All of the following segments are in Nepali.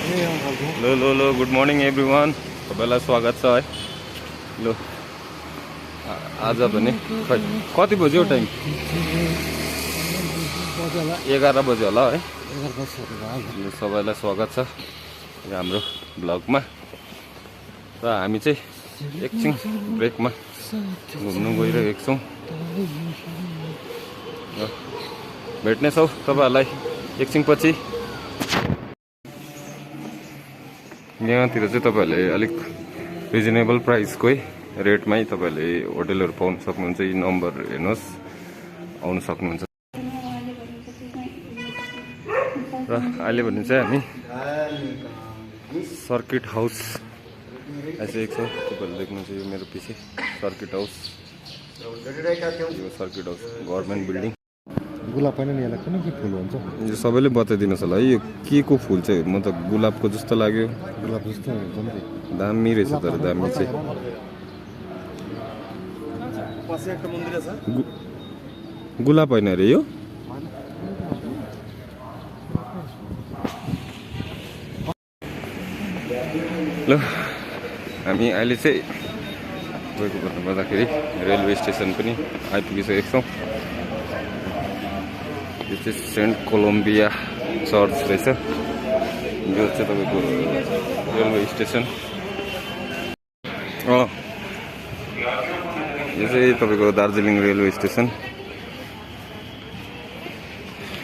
लो लो लो गुड मर्निङ एभ्रिवान सबैलाई स्वागत छ है लो आज भने कति बज्यो टाइम 11 बज्यो होला है सबैलाई स्वागत छ हाम्रो ब्लगमा र हामी चाहिँ एकछिन ब्रेकमा घुम्नु गइरहेको छौँ भेट्नेछौँ तपाईहरुलाई एकछिन पछि यहाँतिर चाहिँ तपाईहरुले अलिक रिजनेबल प्राइसकै रेटमै तपाईहरुले होटलहरु पाउन सक्नुहुन्छ यी नम्बर हेर्नुस् आउन सक्नुहुन्छ र अहिले भने चाहिँ हामी सर्किट हाउस आइसकेको छ तपाईहरुले देख्नुहुन्छ यो मेरो पछि सर्किट हाउस यो सर्किट हाउस गभर्नमेन्ट बिल्डिङ गुलाब पनि नि यसलाई कुन के फुल हुन्छ यो सबैले बताइदिनुस् होला है यो के को फुल चाहिँ म त गुलाबको जस्तो लाग्यो गुलाब जस्तो हुन्छ नि दामी रहेछ तर दामी चाहिँ पछि एउटा मन्दिर छ गुलाब हैन रे यो ल हामी अहिले चाहिँ गएको भन्नु पर्दाखेरि रेलवे स्टेसन पनि आइपुगिसकेका छौँ यो चाहिँ सेन्ट कोलम्बिया चर्च रहेछ यो चाहिँ तपाईँको रेलवे स्टेसन यो चाहिँ तपाईँको दार्जिलिङ रेलवे स्टेसन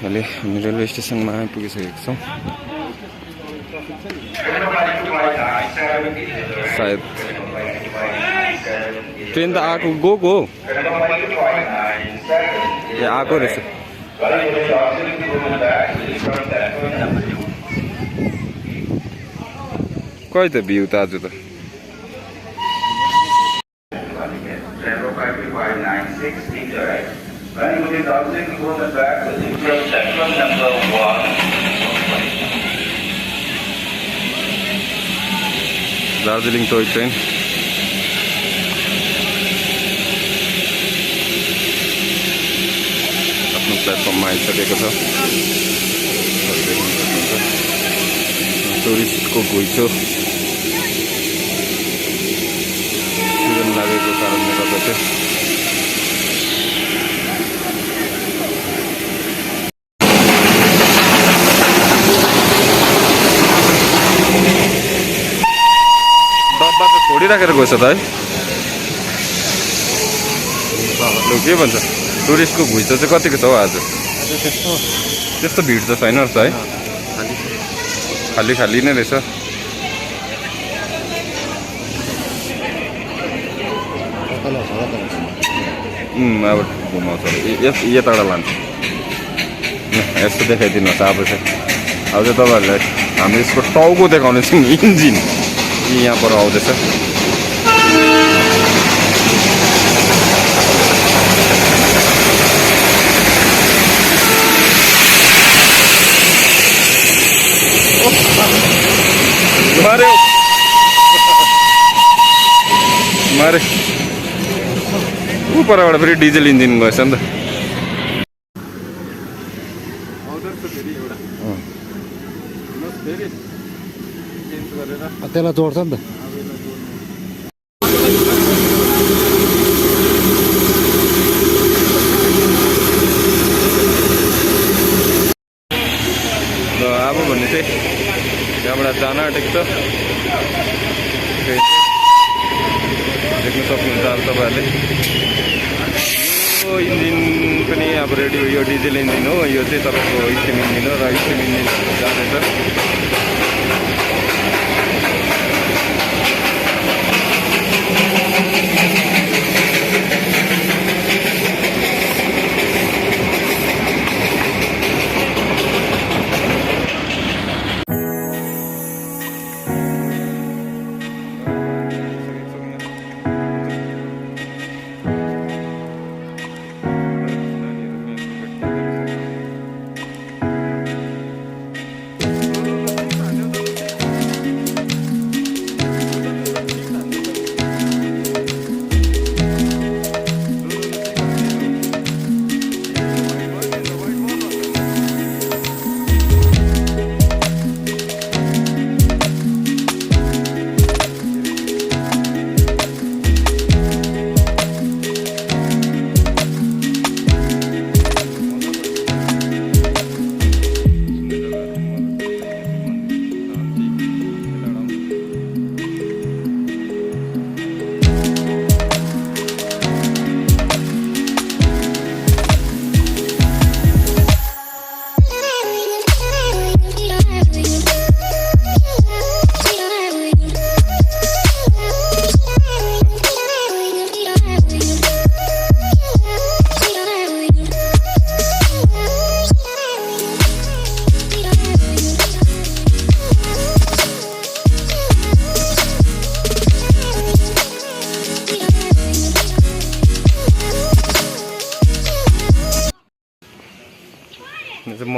अहिले हामी रेलवे स्टेसनमा आइपुगिसकेका छौँ सायद ट्रेन त आएको गएको हो ए आएको रहेछ कही त भ्यू त आज त दार्जिलिङ टोय ट्रेन आफ्नो प्लेटफर्ममा आइसकेको छ टुरिस्टको घुइँचो सिजन लागेको कारणले गर्दा चाहिँ डब्बा त छोडिराखेर गएछ त है लु के भन्छ टुरिस्टको घुइँचो चाहिँ कतिको छ हौ आज त्यस्तो भिड त छैन रहेछ है खाली खाली नै रहेछ अब घुमाउँछ यताबाट लान्छ यस्तो देखाइदिनुहोस् अब चाहिँ तपाईँहरूलाई हामी यसको टाउको देखाउने छौँ इन्जिन यहाँबाट आउँदैछ मारे मारे उपरबाट फेरि डिजल इन्जिन गएछ नि त त्यसलाई जोड्छ नि त अब भन्ने चाहिँ त्यहाँबाट जान आँटेको छ देख्न सक्नुहुन्छ अब तपाईँहरूले यो इन्जिन पनि अब रेडी हो यो डिजेल इन्जिन हो यो चाहिँ तपाईँको स्टिम इन्जिन हो र स्टिम इन्जिन जाँदैछ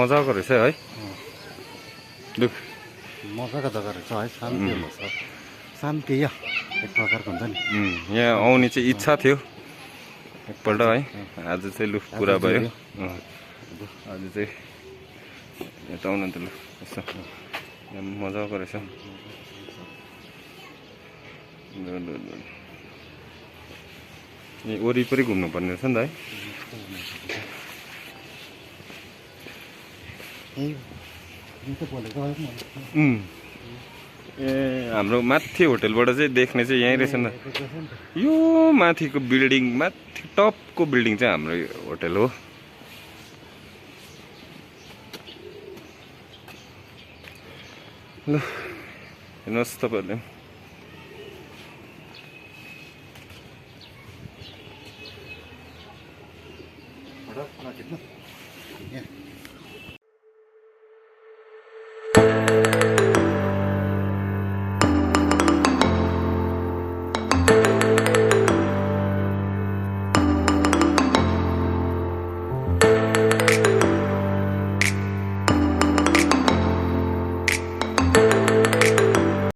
मजाको रहेछ है लु मजाको जग्गा रहेछ है, शान्तिलो छ। शान्ति या एक प्रकारको हुन्छ नि। यहाँ आउने चाहिँ इच्छा थियो एकपल्ट है, आज चाहिँ लु पुरा भयो। आज चाहिँ यता आउनु त लु यसो, यहाँ मजाको रहेछ। यहाँ वरिपरि घुम्नुपर्ने रहेछ नि त है। ए हाम्रो माथि होटेलबाट चाहिँ देख्ने चाहिँ यहीँ रहेछ नि त। यो माथिको बिल्डिङ, माथि टपको बिल्डिङ चाहिँ हाम्रो होटेल हो। ल हेर्नुहोस् तपाईँहरूले